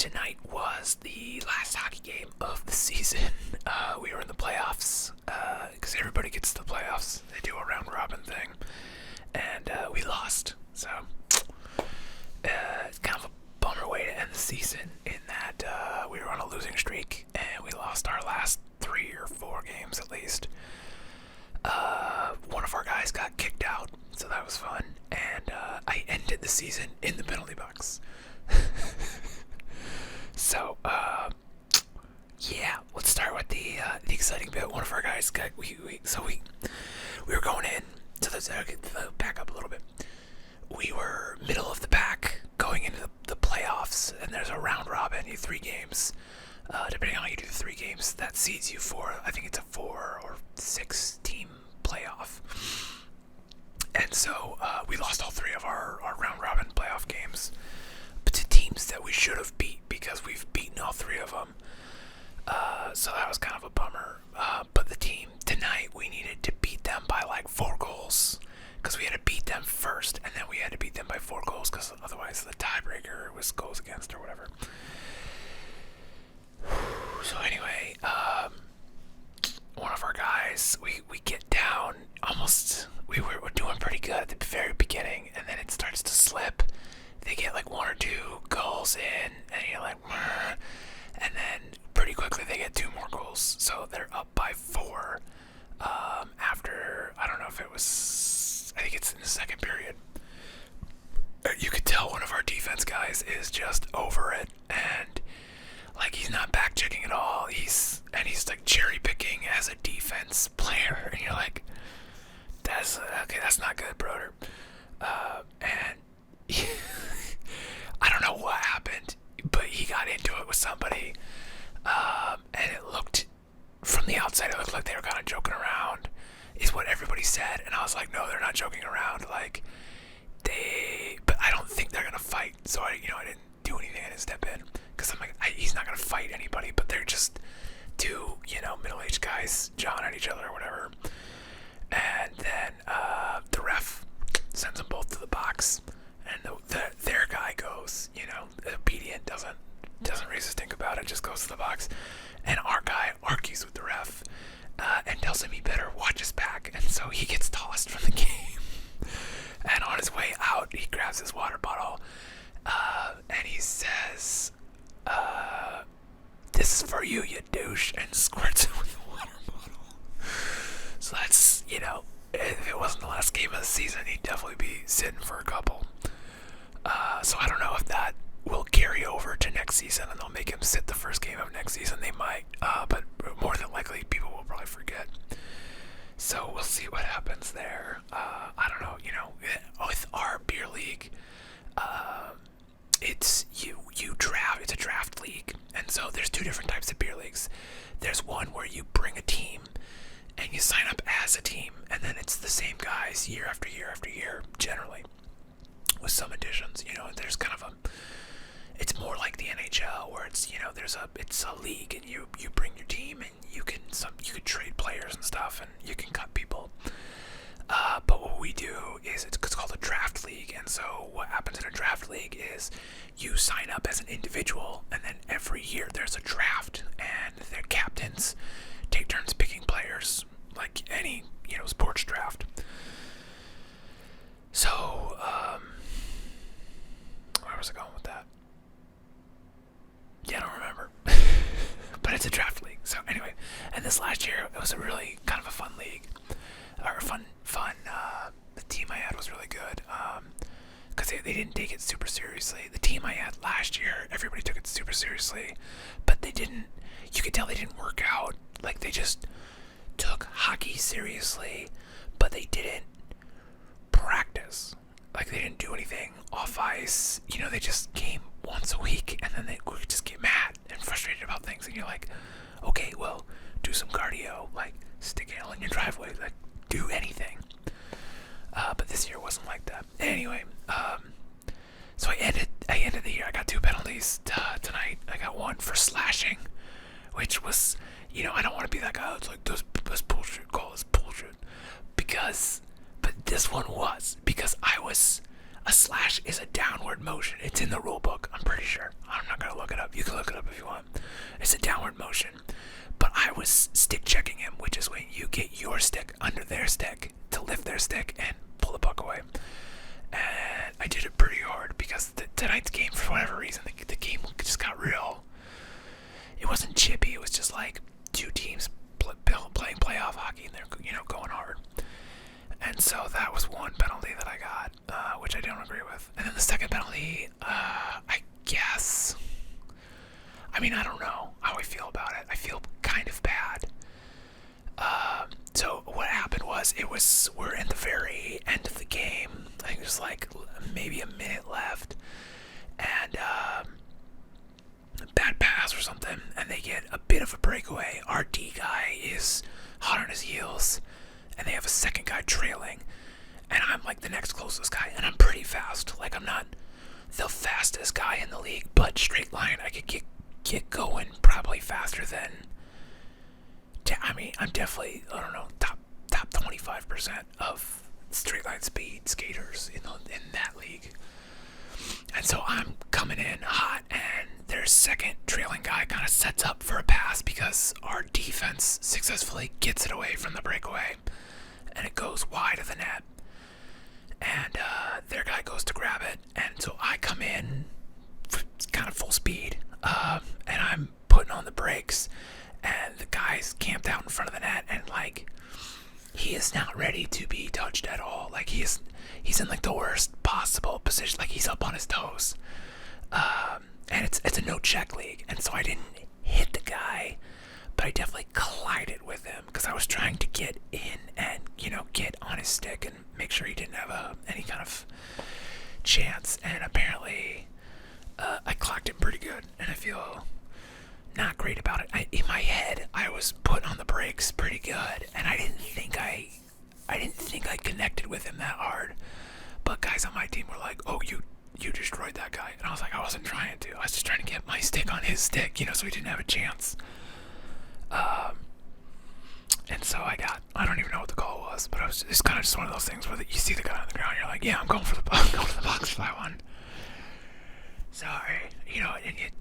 tonight was the last hockey game of the season. We were in the playoffs, because everybody gets to the playoffs. They do a round robin thing, and we lost. So it's kind of a bummer way to end the season in that we were on a losing streak, and we lost our last 3 or 4 games at least. One of our guys got kicked out, so that was fun, and I ended the season in the penalty box. So, yeah, let's start with the exciting bit. One of our guys got we were going in. So let's back up a little bit. We were middle of the pack going into the playoffs, and there's a round robin. You 3 games. Depending on how you do the 3 games, that seeds you for, I think it's a 4 or 6 team playoff. And so we lost all 3 of our round robin playoff games to teams that we should have beat, because we've beaten all 3 of them. So that was kind of a bummer. But the team tonight, we needed to beat them by like 4 goals, because we had to beat them first, and then we had to beat them by 4 goals, because otherwise the tiebreaker was goals against or whatever. So anyway, one of our guys, we get down almost, we were doing pretty good at the very beginning, and then it starts to slip. They get like 1 or 2 goals in, and you're like, meh. And then pretty quickly they get 2 more goals, so they're up by 4. After, I don't know if it was, I think it's in the second period. You could tell one of our defense guys is just over it, and like he's not back checking at all. He's like cherry picking as a defense player, and you're like, that's not good, brother. And I don't know what happened, but he got into it with somebody, and it looked, from the outside, it looked like they were kind of joking around, is what everybody said, and I was like, no, they're not joking around, like, but I don't think they're gonna fight, so I didn't do anything, I didn't step in, because I'm like, he's not gonna fight anybody, but they're just 2, middle-aged guys jawing at each other or whatever, and then, the ref sends them both to the box, and their guy goes, obedient, doesn't raise a stink about it, just goes to the box, and our guy argues with the ref, and tells him he better watch his back, and so he gets tossed from the game, and on his way out, he grabs his water bottle, and he says, this is for you, you douche, and squirts it with the water bottle. So that's, if it wasn't the last game of the season, he'd definitely be sitting for a couple. So I don't know if that will carry over to next season, and they'll make him sit the first game of next season. They might, but more than likely, people will probably forget. So we'll see what happens there. I don't know, with our beer league, it's a draft league, and so there's 2 different types of beer leagues. There's one where you bring a team, and you sign up as a team, and then it's the same guys year after year after year, generally, with some additions. There's kind of it's more like the NHL, where it's it's a league, and you bring your team, and you can trade players and stuff, and you can cut people. But what we do is it's called a draft league, and so what happens in a draft league is you sign up as an individual, and then every year there's a draft, and their captains take turns picking players, like any sports draft. So where was I going with that? Yeah, I don't remember. But it's a draft league. So anyway, and this last year it was a really kind of a fun league, or fun. The team I had was really good, because they didn't take it super seriously. The team I had last year, everybody took it super seriously, but they didn't. You could tell they didn't work out. Like, they just took hockey seriously, but they didn't practice. Like, they didn't do anything off ice. They just came once a week, and then they would just get mad and frustrated about things. And you're like, okay, well, do some cardio, like stick a nail in your driveway, like do anything. But this year wasn't like that. Anyway, so I ended the year. I got 2 penalties tonight. I got 1 for slashing, which was, I don't want to be that guy. It's like, this bullshit. Call this bullshit, but this one was, because I A slash is a downward motion. It's in the rule book, I'm pretty sure. I'm not gonna look it up. You can look it up if you want. It's a downward motion. But I was stick checking him, which is when you get your stick under their stick to lift their stick and pull the puck away. And I did it pretty hard because tonight's game, for whatever reason, the game just got real. It wasn't chippy. It was just like two teams playing playoff hockey, and they're going hard. And so that was one penalty that I got, which I don't agree with. And then the second penalty, I guess. I mean, I don't know how I feel about it. I feel kind of bad. So what happened was, we're in the very end of the game. I think there's like maybe a minute left, and bad pass or something, and they get a bit of a breakaway. Our D guy is hot on his heels, and they have a second guy trailing, and I'm like the next closest guy, and I'm pretty fast. Like, I'm not the fastest guy in the league, but straight line I could get going probably faster than. I mean, I'm definitely, I don't know, top 25% of straight line speed skaters in that league. And so I'm coming in hot, and their second trailing guy kind of sets up for a pass because our defense successfully gets it away from the breakaway, and it goes wide of the net. And their guy goes to grab it, and so I come in kind of full speed, and I'm putting on the brakes, and the guy's camped out in front of the net, and like, he is not ready to be touched at all. Like, he's in like the worst possible position. Like, he's up on his toes, and it's a no check league, and so I didn't hit the guy, but I definitely collided with him because I was trying to get in and get on his stick and make sure he didn't have any kind of chance. And apparently I clocked him pretty good, and I feel not great about it. In my head, I was putting on the brakes pretty good, and I didn't think I connected with him that hard. But guys on my team were like, "Oh, you destroyed that guy," and I was like, "I wasn't trying to. I was just trying to get my stick on his stick, so he didn't have a chance." And so I don't even know what the call was, but it's kind of just one of those things where you see the guy on the ground, you're like, "Yeah, I'm going to the box for that one." Sorry,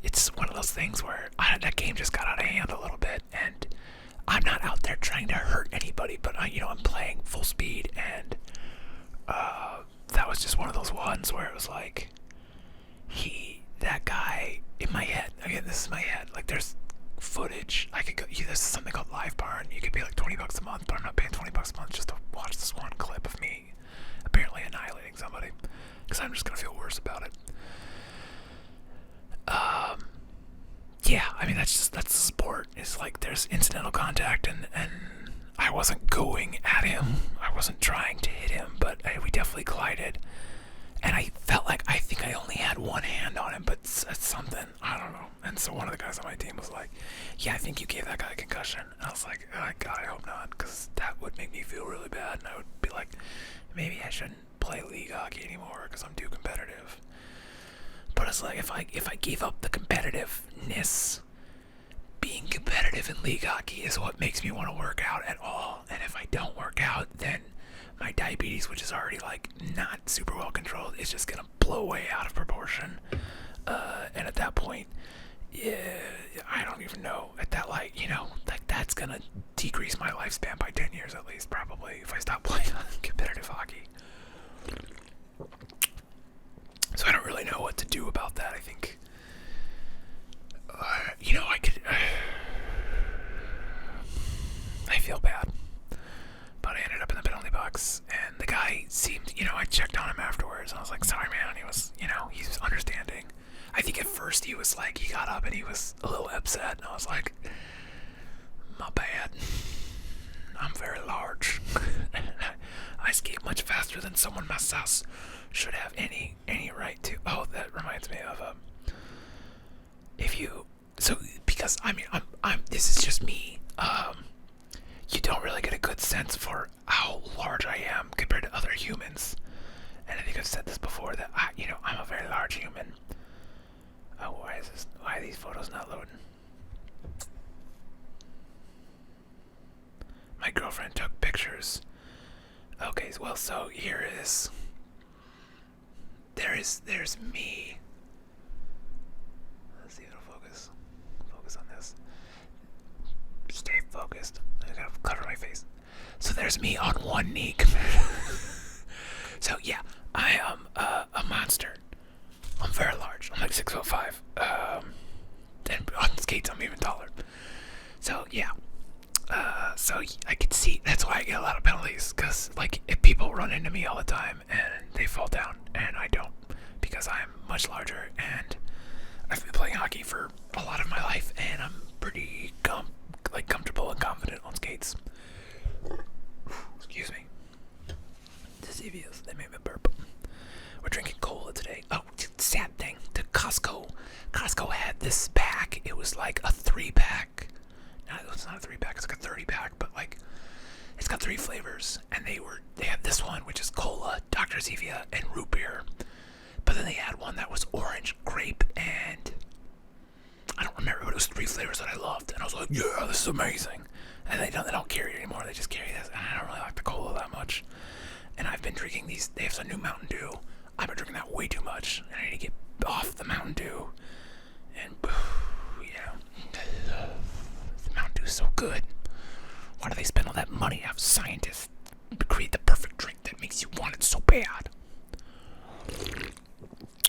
it's one of those things where that game just got out of hand a little bit, and I'm not out there trying to hurt anybody, but I'm playing full speed, and that was just one of those ones where it was like, that guy in my head. Again, this is my head. Like, there's footage. I could go. There's something called Live Barn. You could pay like $20 a month, but I'm not paying $20 a month just to watch this one clip of me apparently annihilating somebody, because I'm just gonna feel worse about it. Yeah, I mean, that's the sport. It's like there's incidental contact, and I wasn't going at him. I wasn't trying to hit him, but we definitely collided. And I felt like, I think I only had one hand on him, but it's something, I don't know. And so one of the guys on my team was like, "Yeah, I think you gave that guy a concussion." And I was like, "Oh, God, I hope not, because that would make me feel really bad." And I would be like, maybe I shouldn't play league hockey anymore because I'm too competitive. But it's like, if I gave up the competitiveness, being competitive in league hockey is what makes me want to work out at all. And if I don't work out, then my diabetes, which is already like not super well controlled, is just gonna blow way out of proportion. And at that point, yeah, I don't even know. At that, like that's gonna decrease my lifespan by 10 years at least, probably, if I stop playing competitive hockey. So I don't really know what to do about that. I think, I could. I feel bad, but I ended up in the penalty box, and the guy seemed, I checked on him afterwards, and I was like, "Sorry, man." He was, he was understanding. I think at first he was like, he got up and he was a little upset, and I was like, "My bad. I'm very large. I skate much faster than someone my size should have any right to." Oh, that reminds me of because I mean, this is just me. You don't really get a good sense for how large I am compared to other humans. And I think I've said this before, that I'm a very large human. Oh, why are these photos not loading? My girlfriend took pictures. Okay, well, so here is there's me. Let's see if it'll focus. Focus on this. Stay focused. I gotta cover my face. So there's me on one knee. So yeah, I am a monster. I'm very large. I'm like 6'5". And on skates, I'm even taller. So yeah. So I can see. That's why I get a lot of penalties. Cause like if people run into me all the time and they fall down, and I don't, because I'm much larger and I've been playing hockey for a lot of my life, and I'm pretty comfortable and confident on skates. Excuse me. The CVS, they made me burp. We're drinking cola today. Oh, sad thing. The Costco had this pack. It was like a 3-pack. No, it's not a 3-pack. It's like a 30-pack, but like it's got 3 flavors, and they had this one, which is cola, Dr. Zevia, and root beer. But then they had one that was orange, grape, and I don't remember, but it was 3 flavors that I loved, and I was like, yeah, this is amazing. And they don't carry it anymore. They just carry this, and I don't really like the cola that much. And I've been drinking these. They have some new Mountain Dew. I've been drinking that way too much, and I need to get off the Mountain Dew. And yeah, the Mountain Dew is so good. Why do they spend all that money to have scientists to create the perfect drink that makes you want it so bad?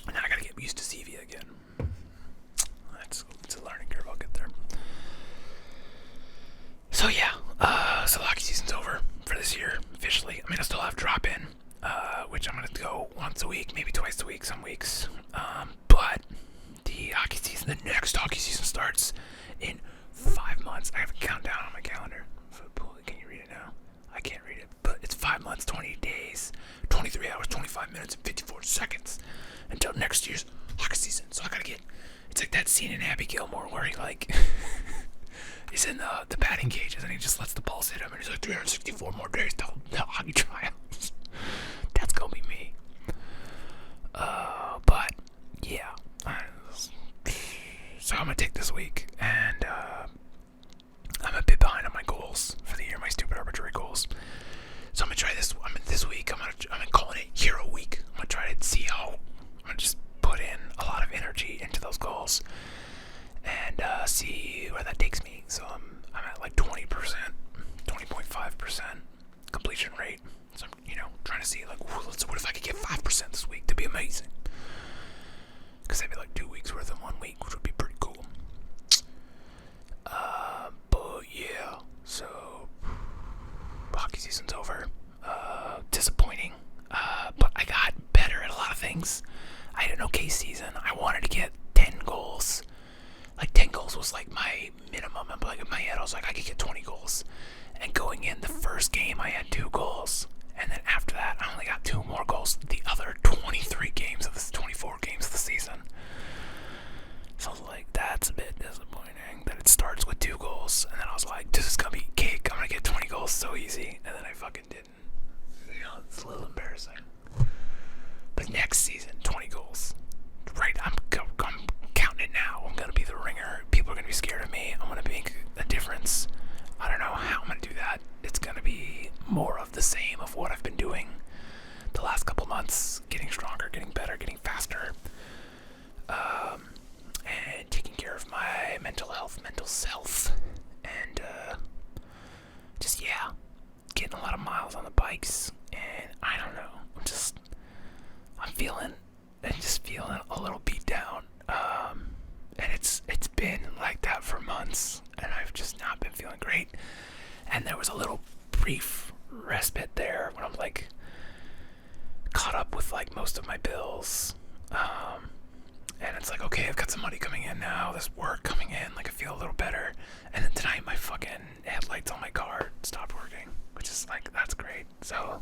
Now I gotta get used to Zevia again. It's a learning curve. I'll get there. So yeah, so the hockey season's over for this year officially. I mean, I still have drop in, which I'm gonna go once a week, maybe twice a week, some weeks. But the next hockey season starts in 5 months. I have a countdown on my calendar. Can you read it now? I can't read it, but it's 5 months, 20 days, 23 hours, 25 minutes, and 54 seconds until next year's hockey season. So I gotta get. It's like that scene in Happy Gilmore where he like. He's in the batting cages and he just lets the balls hit him, and he's like 364 more days till the hockey trials. That's gonna be me. But yeah, so I'm gonna take this week, and I'm a bit behind on my goals for the year, my stupid arbitrary goals. So I'm gonna try this. This week I'm gonna call it Hero Week. I'm gonna try to see how. I'm gonna just put in a lot of energy into those goals, and see where that takes me. So I'm at like 20%, 20.5% completion rate. So I'm, trying to see like, what if I could get 5% this week? That'd be amazing. Because that'd be like 2 weeks worth in 1 week, which would be pretty cool. But yeah, so hockey season's over. Disappointing. But I got better at a lot of things. I had an okay season. I wanted to get 10 goals. Like 10 goals was like my minimum. I'm like in my head, I was like, I could get 20 goals. And going in the first game, I had 2 goals. And then after that, I only got 2 more goals. The other 24 games of the season. So I was like, that's a bit disappointing that it starts with 2 goals. And then I was like, this is gonna be cake. I'm gonna get 20 goals so easy. And then I fucking didn't. It's a little embarrassing. But next season, 20 goals. Right, I'm counting it now. I'm gonna be the ringer. People are gonna be scared of me. I'm gonna make a difference. I don't know how I'm gonna do that. It's gonna be more of the same of what I've been doing the last couple months. Getting stronger, getting better, getting faster. And taking care of my mental health, mental self. And just, yeah, getting a lot of miles on the bikes. And I don't know. I'm just feeling a little beat down. And it's been like that for months, and I've just not been feeling great. And there was a little brief respite there when I'm like caught up with like most of my bills. And it's like, okay, I've got some money coming in now, this work coming in, like I feel a little better. And then tonight my fucking headlights on my car stopped working, which is like, that's great. So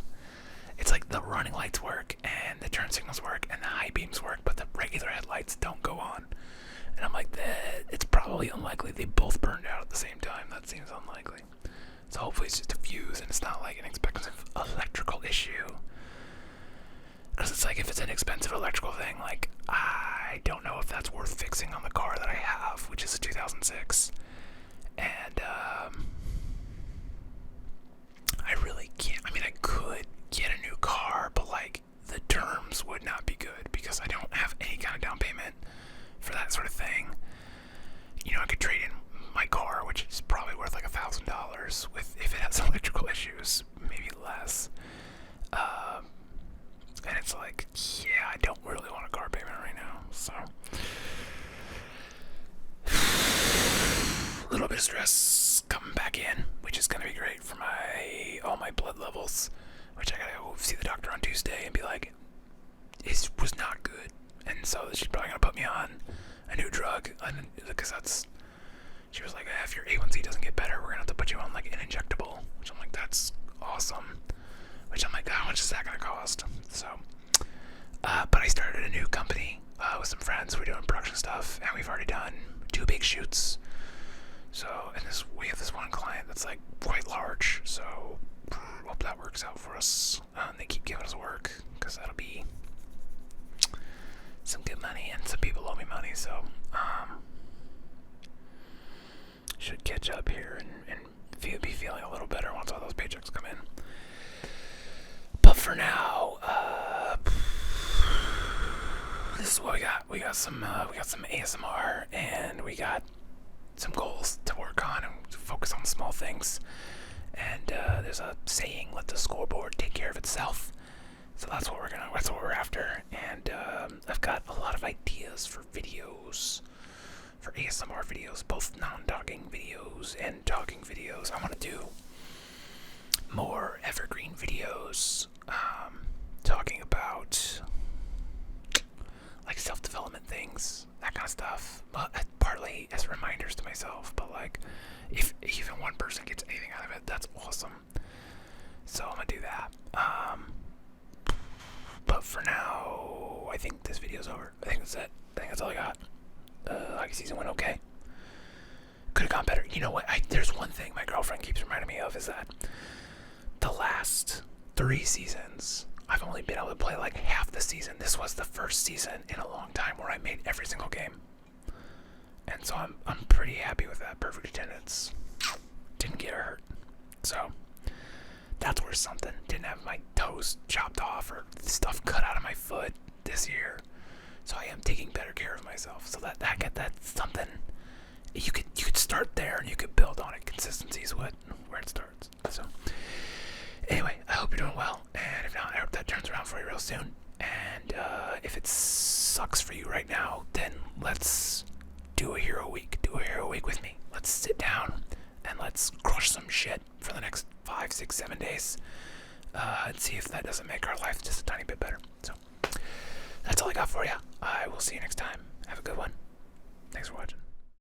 it's like the running lights work and the turn signals work and the high beams work, but the regular headlights don't go on. And I'm like, it's probably unlikely they both burned out at the same time. That seems unlikely. So hopefully it's just a fuse and it's not like an expensive electrical issue. Because it's like, if it's an expensive electrical thing, like, I don't know if that's worth fixing on the car that I have, which is a 2006. And I really can't. I mean, I could get a new car, but like the terms would not be good because I hours with if it has electrical issues, maybe less. And it's like, yeah, I don't really want a car payment right now, so a little bit of stress coming back in, which is gonna be great for all my blood levels, which I gotta go see the doctor on Tuesday and be like, it was not good, and so she's probably gonna put me on a new drug, because she was like, if your A1C doesn't get better, we're gonna have to put you on like an injectable, which I'm like, that's awesome. Which I'm like, how much is that gonna cost? So, but I started a new company with some friends. We're doing production stuff, and we've already done 2 big shoots. So, and we have this one client that's like quite large. So, hope that works out for us. And they keep giving us work because that'll be some good money, and some people owe me money. So, should catch up here and be feeling a little better once all those paychecks come in. But for now, this is what we got. We got some ASMR, and we got some goals to work on and to focus on small things. And there's a saying, "Let the scoreboard take care of itself." So that's what we're after. And I've got a lot of ideas for videos, for ASMR videos, both non-talking videos and talking videos. I want to do more evergreen videos, talking about like self-development things, that kind of stuff. But partly as reminders to myself. But like, if even one person gets anything out of it, that's awesome. So I'm gonna do that. But for now, I think this video's over. I think that's it. I think that's all I got. Hockey season went okay. Could have gone better. You know what? There's one thing my girlfriend keeps reminding me of, is that the last 3 seasons, I've only been able to play like half the season. This was the first season in a long time where I made every single game. And so I'm pretty happy with that. Perfect attendance. Didn't get hurt. So that's worth something. Didn't have my toes chopped off or stuff cut out of my foot this year. So I am taking better care of myself. So that's something. You could start there and you could build on it. Consistency is where it starts. So anyway, I hope you're doing well, and if not, I hope that turns around for you real soon. And if it sucks for you right now, then let's do a hero week. Do a hero week with me. Let's sit down and let's crush some shit for the next 5, 6, 7 days, and see if that doesn't make our life just a tiny bit better. So that's all I got for you. I will see you next time.